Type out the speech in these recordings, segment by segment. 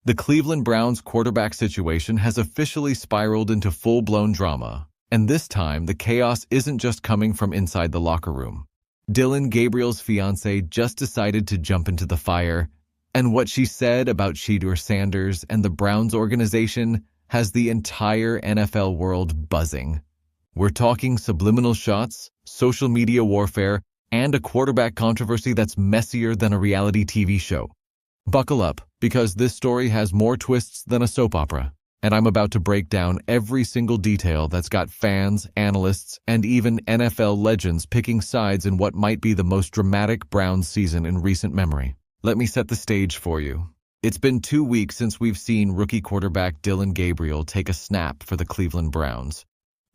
The Cleveland Browns quarterback situation has officially spiraled into full-blown drama, and this time the chaos isn't just coming from inside the locker room. Dillon Gabriel's fiancé just decided to jump into the fire, and what she said about Shedeur Sanders and the Browns organization has the entire NFL world buzzing. We're talking subliminal shots, social media warfare, and a quarterback controversy that's messier than a reality TV show. Buckle up, because this story has more twists than a soap opera, and I'm about to break down every single detail that's got fans, analysts, and even NFL legends picking sides in what might be the most dramatic Browns season in recent memory. Let me set the stage for you. It's been 2 weeks since we've seen rookie quarterback Dillon Gabriel take a snap for the Cleveland Browns.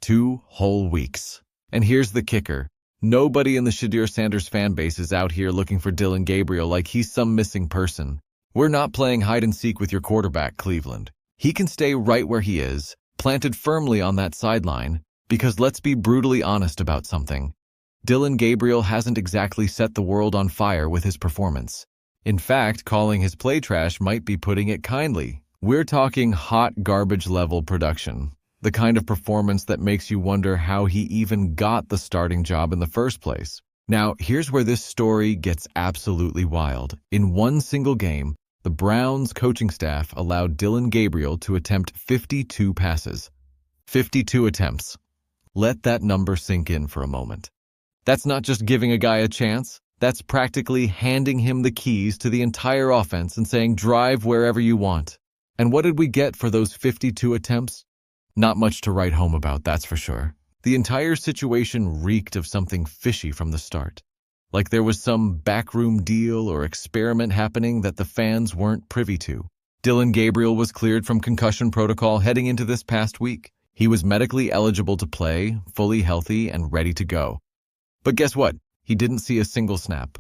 2 whole weeks. And here's the kicker. Nobody in the Shedeur Sanders fan base is out here looking for Dillon Gabriel like he's some missing person. We're not playing hide-and-seek with your quarterback, Cleveland. He can stay right where he is, planted firmly on that sideline, because let's be brutally honest about something. Dillon Gabriel hasn't exactly set the world on fire with his performance. In fact, calling his play trash might be putting it kindly. We're talking hot garbage-level production. The kind of performance that makes you wonder how he even got the starting job in the first place. Now, here's where this story gets absolutely wild. In one single game, the Browns coaching staff allowed Dillon Gabriel to attempt 52 passes. 52 attempts. Let that number sink in for a moment. That's not just giving a guy a chance. That's practically handing him the keys to the entire offense and saying, drive wherever you want. And what did we get for those 52 attempts? Not much to write home about, that's for sure. The entire situation reeked of something fishy from the start. Like there was some backroom deal or experiment happening that the fans weren't privy to. Dillon Gabriel was cleared from concussion protocol heading into this past week. He was medically eligible to play, fully healthy and ready to go. But guess what? He didn't see a single snap.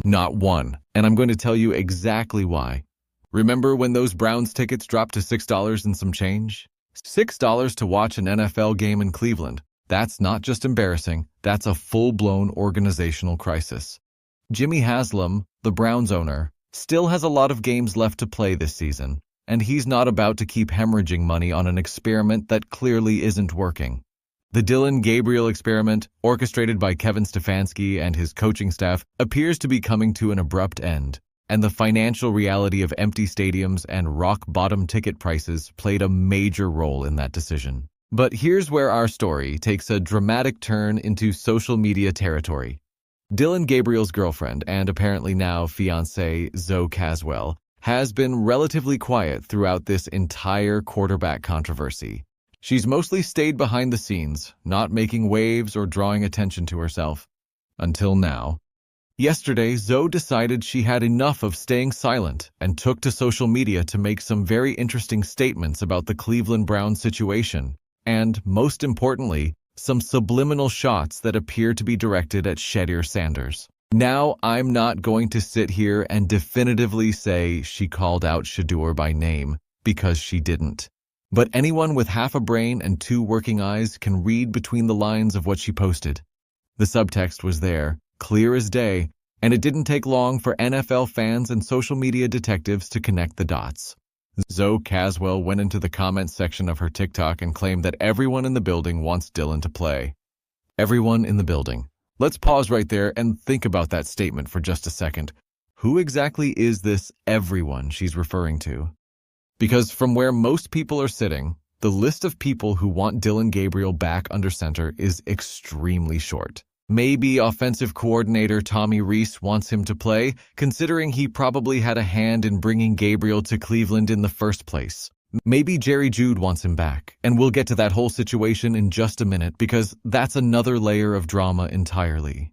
Not one. And I'm going to tell you exactly why. Remember when those Browns tickets dropped to $6 and some change? $6 to watch an NFL game in Cleveland. That's not just embarrassing, that's a full-blown organizational crisis. Jimmy Haslam, the Browns owner, still has a lot of games left to play this season, and he's not about to keep hemorrhaging money on an experiment that clearly isn't working. The Dillon Gabriel experiment, orchestrated by Kevin Stefanski and his coaching staff, appears to be coming to an abrupt end. And the financial reality of empty stadiums and rock-bottom ticket prices played a major role in that decision. But here's where our story takes a dramatic turn into social media territory. Dillon Gabriel's girlfriend, and apparently now fiancé Zoe Caswell, has been relatively quiet throughout this entire quarterback controversy. She's mostly stayed behind the scenes, not making waves or drawing attention to herself. Until now. Yesterday, Zoe decided she had enough of staying silent and took to social media to make some very interesting statements about the Cleveland Browns situation and, most importantly, some subliminal shots that appear to be directed at Shedeur Sanders. Now, I'm not going to sit here and definitively say she called out Shedeur by name, because she didn't. But anyone with half a brain and 2 working eyes can read between the lines of what she posted. The subtext was there, clear as day, and it didn't take long for NFL fans and social media detectives to connect the dots. Zoe Caswell went into the comments section of her TikTok and claimed that everyone in the building wants Dillon to play. Everyone in the building. Let's pause right there and think about that statement for just a second. Who exactly is this everyone she's referring to? Because from where most people are sitting, the list of people who want Dillon Gabriel back under center is extremely short. Maybe offensive coordinator Tommy Rees wants him to play, considering he probably had a hand in bringing Gabriel to Cleveland in the first place. Maybe Jerry Jude wants him back, and we'll get to that whole situation in just a minute because that's another layer of drama entirely.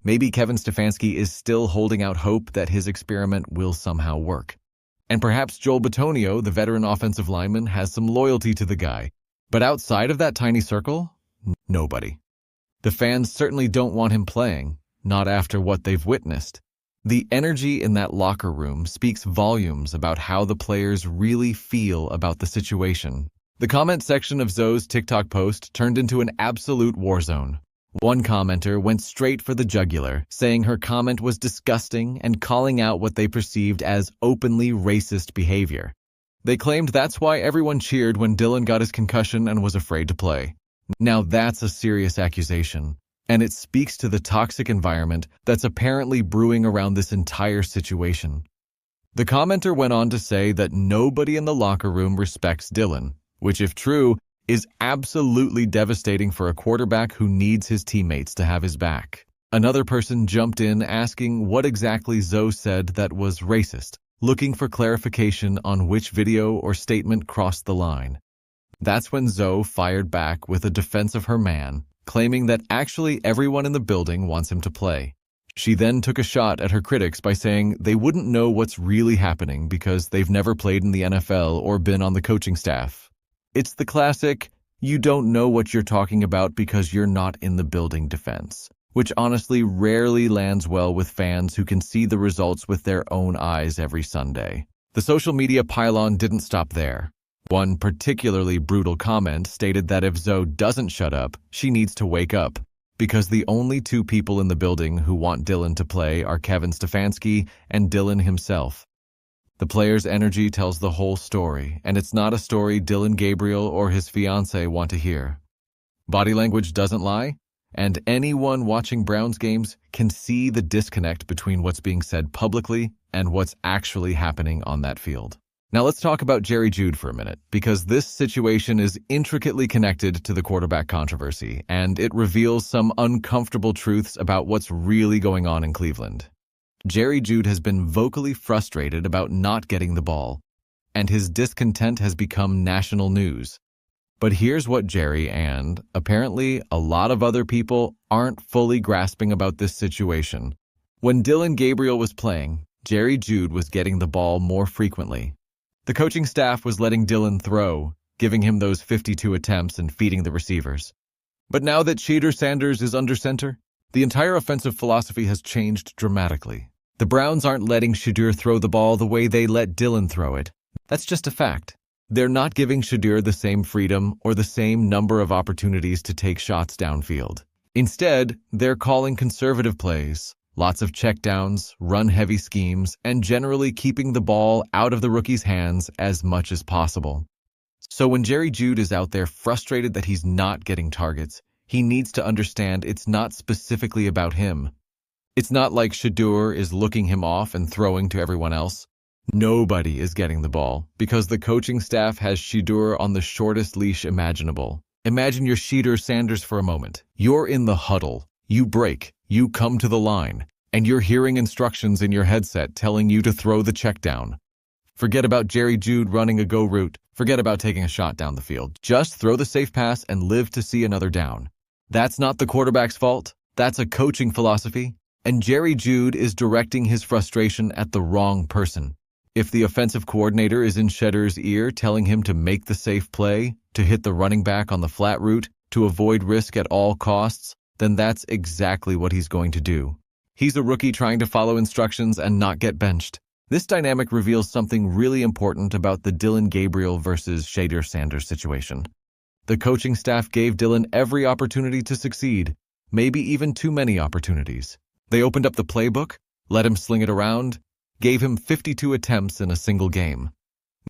Maybe Kevin Stefanski is still holding out hope that his experiment will somehow work. And perhaps Joel Bitonio, the veteran offensive lineman, has some loyalty to the guy. But outside of that tiny circle, nobody. The fans certainly don't want him playing, not after what they've witnessed. The energy in that locker room speaks volumes about how the players really feel about the situation. The comment section of Zoe's TikTok post turned into an absolute war zone. One commenter went straight for the jugular, saying her comment was disgusting and calling out what they perceived as openly racist behavior. They claimed that's why everyone cheered when Dillon got his concussion and was afraid to play. Now that's a serious accusation, and it speaks to the toxic environment that's apparently brewing around this entire situation. The commenter went on to say that nobody in the locker room respects Dillon, which, if true, is absolutely devastating for a quarterback who needs his teammates to have his back. Another person jumped in asking what exactly Zoe said that was racist, looking for clarification on which video or statement crossed the line. That's when Zoe fired back with a defense of her man, claiming that actually everyone in the building wants him to play. She then took a shot at her critics by saying they wouldn't know what's really happening because they've never played in the NFL or been on the coaching staff. It's the classic, you don't know what you're talking about because you're not in the building defense, which honestly rarely lands well with fans who can see the results with their own eyes every Sunday. The social media pylon didn't stop there. One particularly brutal comment stated that if Zoe doesn't shut up, she needs to wake up, because the only two people in the building who want Dillon to play are Kevin Stefanski and Dillon himself. The player's energy tells the whole story, and it's not a story Dillon Gabriel or his fiancé want to hear. Body language doesn't lie, and anyone watching Browns games can see the disconnect between what's being said publicly and what's actually happening on that field. Now let's talk about Jerry Jeude for a minute, because this situation is intricately connected to the quarterback controversy, and it reveals some uncomfortable truths about what's really going on in Cleveland. Jerry Jeude has been vocally frustrated about not getting the ball, and his discontent has become national news. But here's what Jerry and, apparently, a lot of other people aren't fully grasping about this situation. When Dillon Gabriel was playing, Jerry Jeude was getting the ball more frequently. The coaching staff was letting Dillon throw, giving him those 52 attempts and feeding the receivers. But now that Shedeur Sanders is under center, the entire offensive philosophy has changed dramatically. The Browns aren't letting Shedeur throw the ball the way they let Dillon throw it. That's just a fact. They're not giving Shedeur the same freedom or the same number of opportunities to take shots downfield. Instead, they're calling conservative plays, lots of checkdowns, run-heavy schemes, and generally keeping the ball out of the rookie's hands as much as possible. So when Jerry Jeude is out there frustrated that he's not getting targets, he needs to understand it's not specifically about him. It's not like Shedeur is looking him off and throwing to everyone else. Nobody is getting the ball because the coaching staff has Shedeur on the shortest leash imaginable. Imagine you're Shedeur Sanders for a moment. You're in the huddle. You break. You come to the line, and you're hearing instructions in your headset telling you to throw the check down. Forget about Jerry Jeude running a go route. Forget about taking a shot down the field. Just throw the safe pass and live to see another down. That's not the quarterback's fault. That's a coaching philosophy. And Jerry Jeude is directing his frustration at the wrong person. If the offensive coordinator is in Shedeur's ear telling him to make the safe play, to hit the running back on the flat route, to avoid risk at all costs, then that's exactly what he's going to do. He's a rookie trying to follow instructions and not get benched. This dynamic reveals something really important about the Dillon Gabriel versus Shedeur Sanders situation. The coaching staff gave Dillon every opportunity to succeed, maybe even too many opportunities. They opened up the playbook, let him sling it around, gave him 52 attempts in a single game.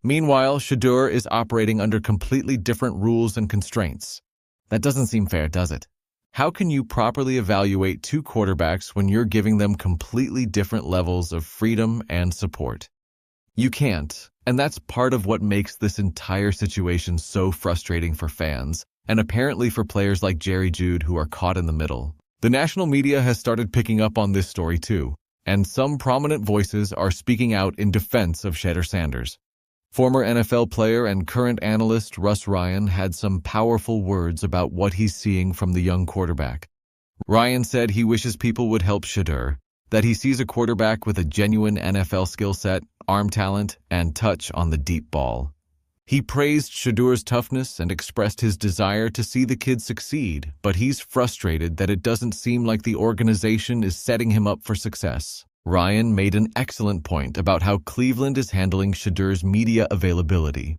Meanwhile, Shedeur is operating under completely different rules and constraints. That doesn't seem fair, does it? How can you properly evaluate two quarterbacks when you're giving them completely different levels of freedom and support? You can't, and that's part of what makes this entire situation so frustrating for fans, and apparently for players like Jerry Jeude who are caught in the middle. The national media has started picking up on this story too, and some prominent voices are speaking out in defense of Shedeur Sanders. Former NFL player and current analyst Russ Ryan had some powerful words about what he's seeing from the young quarterback. Ryan said he wishes people would help Shedeur, that he sees a quarterback with a genuine NFL skill set, arm talent, and touch on the deep ball. He praised Shedeur's toughness and expressed his desire to see the kid succeed, but he's frustrated that it doesn't seem like the organization is setting him up for success. Ryan made an excellent point about how Cleveland is handling Shedeur's media availability.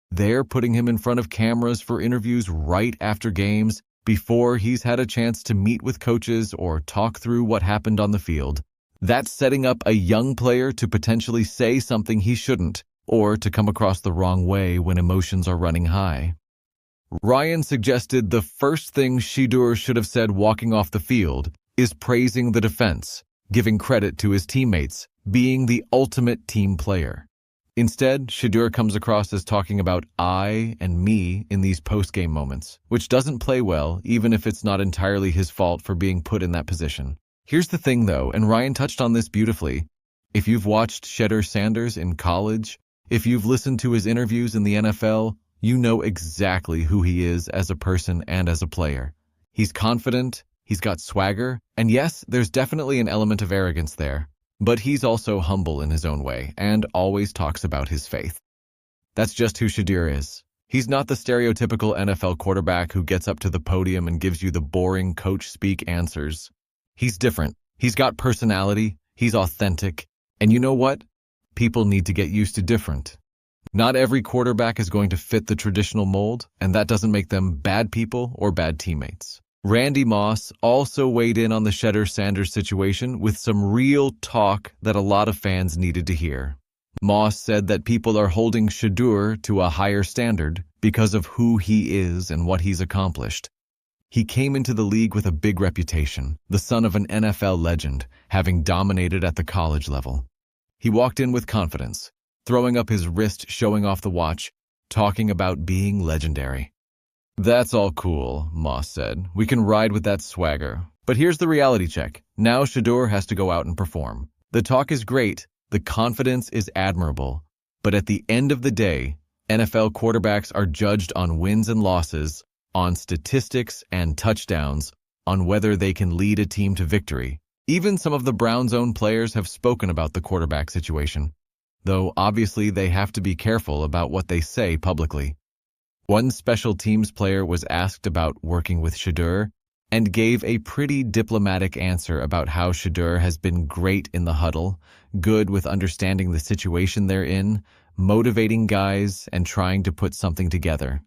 They're putting him in front of cameras for interviews right after games, before he's had a chance to meet with coaches or talk through what happened on the field. That's setting up a young player to potentially say something he shouldn't, or to come across the wrong way when emotions are running high. Ryan suggested the first thing Shedeur should have said walking off the field is praising the defense, giving credit to his teammates, being the ultimate team player. Instead, Shedeur comes across as talking about I and me in these post-game moments, which doesn't play well even if it's not entirely his fault for being put in that position. Here's the thing though, and Ryan touched on this beautifully. If you've watched Shedeur Sanders in college, if you've listened to his interviews in the NFL, you know exactly who he is as a person and as a player. He's confident, he's got swagger, and yes, there's definitely an element of arrogance there. But he's also humble in his own way and always talks about his faith. That's just who Shedeur is. He's not the stereotypical NFL quarterback who gets up to the podium and gives you the boring coach speak answers. He's different. He's got personality. He's authentic. And you know what? People need to get used to different. Not every quarterback is going to fit the traditional mold, and that doesn't make them bad people or bad teammates. Randy Moss also weighed in on the Shedeur Sanders situation with some real talk that a lot of fans needed to hear. Moss said that people are holding Shedeur to a higher standard because of who he is and what he's accomplished. He came into the league with a big reputation, the son of an NFL legend, having dominated at the college level. He walked in with confidence, throwing up his wrist, showing off the watch, talking about being legendary. That's all cool, Moss said. We can ride with that swagger. But here's the reality check. Now Shedeur has to go out and perform. The talk is great. The confidence is admirable. But at the end of the day, NFL quarterbacks are judged on wins and losses, on statistics and touchdowns, on whether they can lead a team to victory. Even some of the Browns' own players have spoken about the quarterback situation, though obviously they have to be careful about what they say publicly. One special teams player was asked about working with Shedeur and gave a pretty diplomatic answer about how Shedeur has been great in the huddle, good with understanding the situation they're in, motivating guys, and trying to put something together.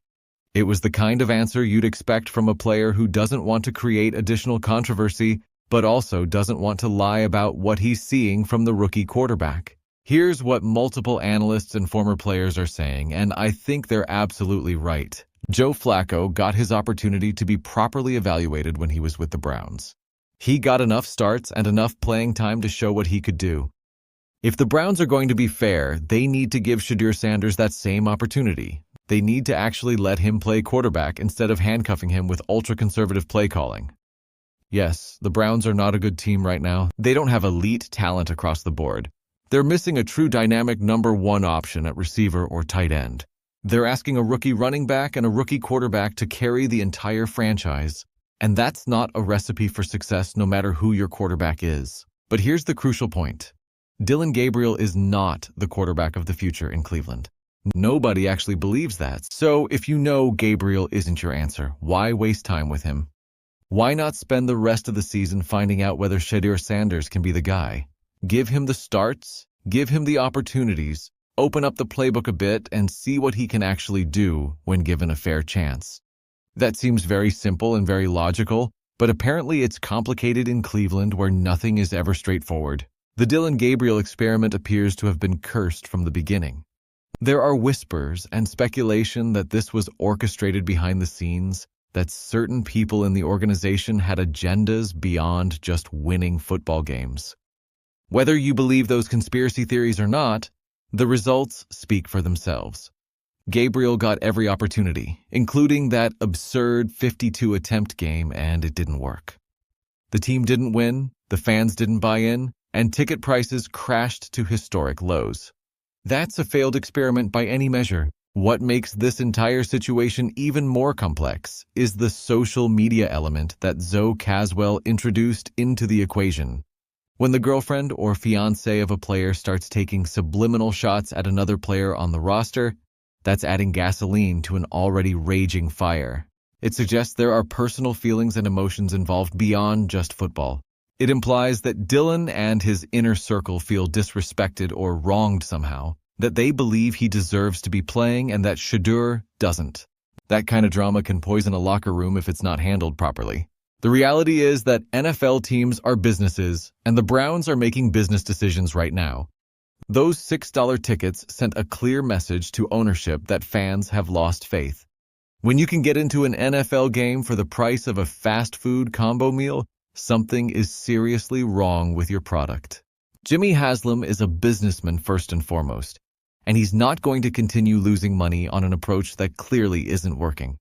It was the kind of answer you'd expect from a player who doesn't want to create additional controversy, but also doesn't want to lie about what he's seeing from the rookie quarterback. Here's what multiple analysts and former players are saying, and I think they're absolutely right. Joe Flacco got his opportunity to be properly evaluated when he was with the Browns. He got enough starts and enough playing time to show what he could do. If the Browns are going to be fair, they need to give Shedeur Sanders that same opportunity. They need to actually let him play quarterback instead of handcuffing him with ultra-conservative play calling. Yes, the Browns are not a good team right now. They don't have elite talent across the board. They're missing a true dynamic number one option at receiver or tight end. They're asking a rookie running back and a rookie quarterback to carry the entire franchise. And that's not a recipe for success no matter who your quarterback is. But here's the crucial point. Dillon Gabriel is not the quarterback of the future in Cleveland. Nobody actually believes that. So if you know Gabriel isn't your answer, why waste time with him? Why not spend the rest of the season finding out whether Shedeur Sanders can be the guy? Give him the starts, give him the opportunities, open up the playbook a bit, and see what he can actually do when given a fair chance. That seems very simple and very logical, but apparently it's complicated in Cleveland where nothing is ever straightforward. The Dillon Gabriel experiment appears to have been cursed from the beginning. There are whispers and speculation that this was orchestrated behind the scenes, that certain people in the organization had agendas beyond just winning football games. Whether you believe those conspiracy theories or not, the results speak for themselves. Gabriel got every opportunity, including that absurd 52-attempt game, and it didn't work. The team didn't win, the fans didn't buy in, and ticket prices crashed to historic lows. That's a failed experiment by any measure. What makes this entire situation even more complex is the social media element that Zoe Caswell introduced into the equation. When the girlfriend or fiancé of a player starts taking subliminal shots at another player on the roster, that's adding gasoline to an already raging fire. It suggests there are personal feelings and emotions involved beyond just football. It implies that Dillon and his inner circle feel disrespected or wronged somehow, that they believe he deserves to be playing and that Shedeur doesn't. That kind of drama can poison a locker room if it's not handled properly. The reality is that NFL teams are businesses, and the Browns are making business decisions right now. Those $6 tickets sent a clear message to ownership that fans have lost faith. When you can get into an NFL game for the price of a fast food combo meal, something is seriously wrong with your product. Jimmy Haslam is a businessman first and foremost, and he's not going to continue losing money on an approach that clearly isn't working.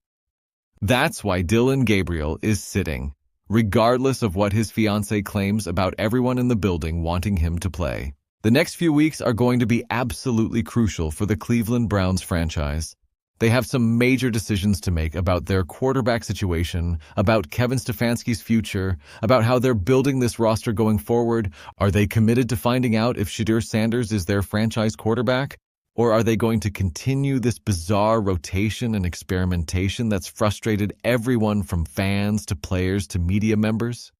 That's why Dillon Gabriel is sitting, regardless of what his fiancé claims about everyone in the building wanting him to play. The next few weeks are going to be absolutely crucial for the Cleveland Browns franchise. They have some major decisions to make about their quarterback situation, about Kevin Stefanski's future, about how they're building this roster going forward. Are they committed to finding out if Shedeur Sanders is their franchise quarterback? Or are they going to continue this bizarre rotation and experimentation that's frustrated everyone from fans to players to media members?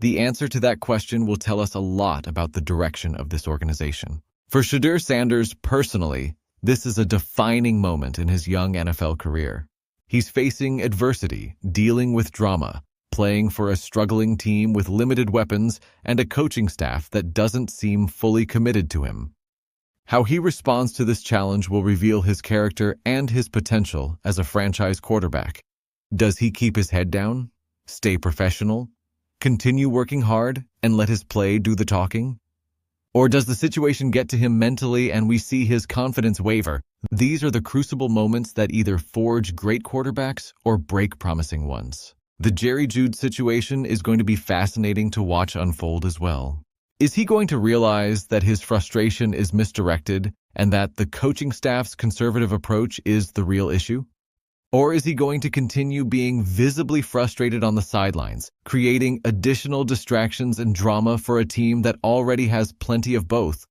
The answer to that question will tell us a lot about the direction of this organization. For Shedeur Sanders personally, this is a defining moment in his young NFL career. He's facing adversity, dealing with drama, playing for a struggling team with limited weapons and a coaching staff that doesn't seem fully committed to him. How he responds to this challenge will reveal his character and his potential as a franchise quarterback. Does he keep his head down, stay professional, continue working hard, and let his play do the talking? Or does the situation get to him mentally and we see his confidence waver? These are the crucible moments that either forge great quarterbacks or break promising ones. The Jerry Jeudy situation is going to be fascinating to watch unfold as well. Is he going to realize that his frustration is misdirected and that the coaching staff's conservative approach is the real issue? Or is he going to continue being visibly frustrated on the sidelines, creating additional distractions and drama for a team that already has plenty of both?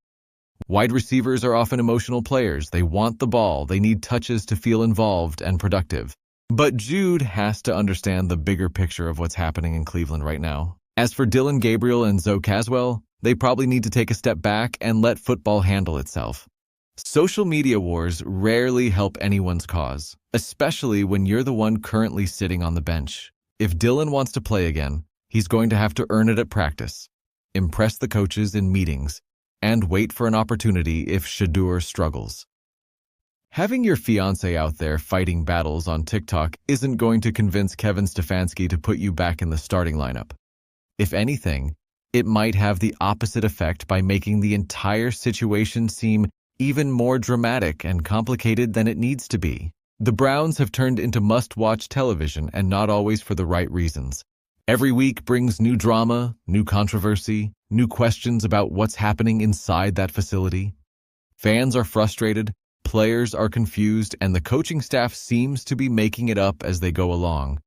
Wide receivers are often emotional players. They want the ball. They need touches to feel involved and productive. But Jeudy has to understand the bigger picture of what's happening in Cleveland right now. As for Dillon Gabriel and Zoe Caswell, they probably need to take a step back and let football handle itself. Social media wars rarely help anyone's cause, especially when you're the one currently sitting on the bench. If Dillon wants to play again, he's going to have to earn it at practice, impress the coaches in meetings, and wait for an opportunity if Shedeur struggles. Having your fiancé out there fighting battles on TikTok isn't going to convince Kevin Stefanski to put you back in the starting lineup. If anything, it might have the opposite effect by making the entire situation seem even more dramatic and complicated than it needs to be. The Browns have turned into must-watch television, and not always for the right reasons. Every week brings new drama, new controversy, new questions about what's happening inside that facility. Fans are frustrated, players are confused, and the coaching staff seems to be making it up as they go along.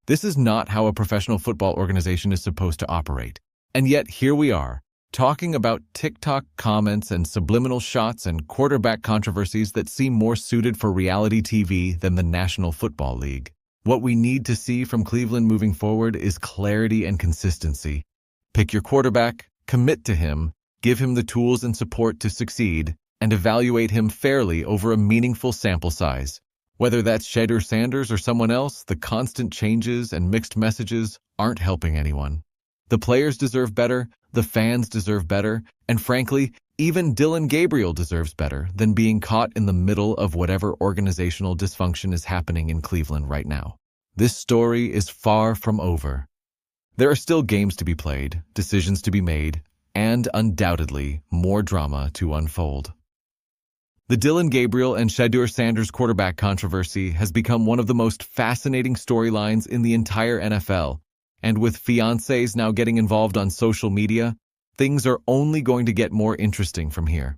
This is not how a professional football organization is supposed to operate. And yet here we are, talking about TikTok comments and subliminal shots and quarterback controversies that seem more suited for reality TV than the National Football League. What we need to see from Cleveland moving forward is clarity and consistency. Pick your quarterback, commit to him, give him the tools and support to succeed, and evaluate him fairly over a meaningful sample size. Whether that's Shedeur Sanders or someone else, the constant changes and mixed messages aren't helping anyone. The players deserve better, the fans deserve better, and frankly, even Dillon Gabriel deserves better than being caught in the middle of whatever organizational dysfunction is happening in Cleveland right now. This story is far from over. There are still games to be played, decisions to be made, and undoubtedly more drama to unfold. The Dillon Gabriel and Shedeur Sanders quarterback controversy has become one of the most fascinating storylines in the entire NFL. And with fiancés now getting involved on social media, things are only going to get more interesting from here.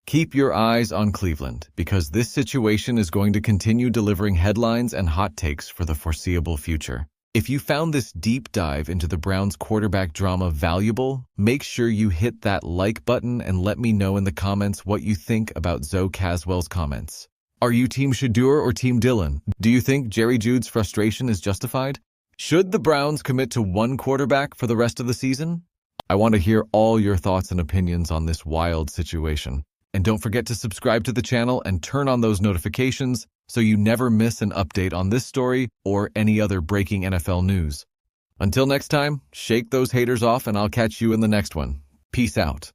Keep your eyes on Cleveland, because this situation is going to continue delivering headlines and hot takes for the foreseeable future. If you found this deep dive into the Browns quarterback drama valuable, make sure you hit that like button and let me know in the comments what you think about Zoe Caswell's comments. Are you Team Shedeur or Team Dillon? Do you think Jerry Jeudy's frustration is justified? Should the Browns commit to one quarterback for the rest of the season? I want to hear all your thoughts and opinions on this wild situation. And don't forget to subscribe to the channel and turn on those notifications so you never miss an update on this story or any other breaking NFL news. Until next time, shake those haters off and I'll catch you in the next one. Peace out.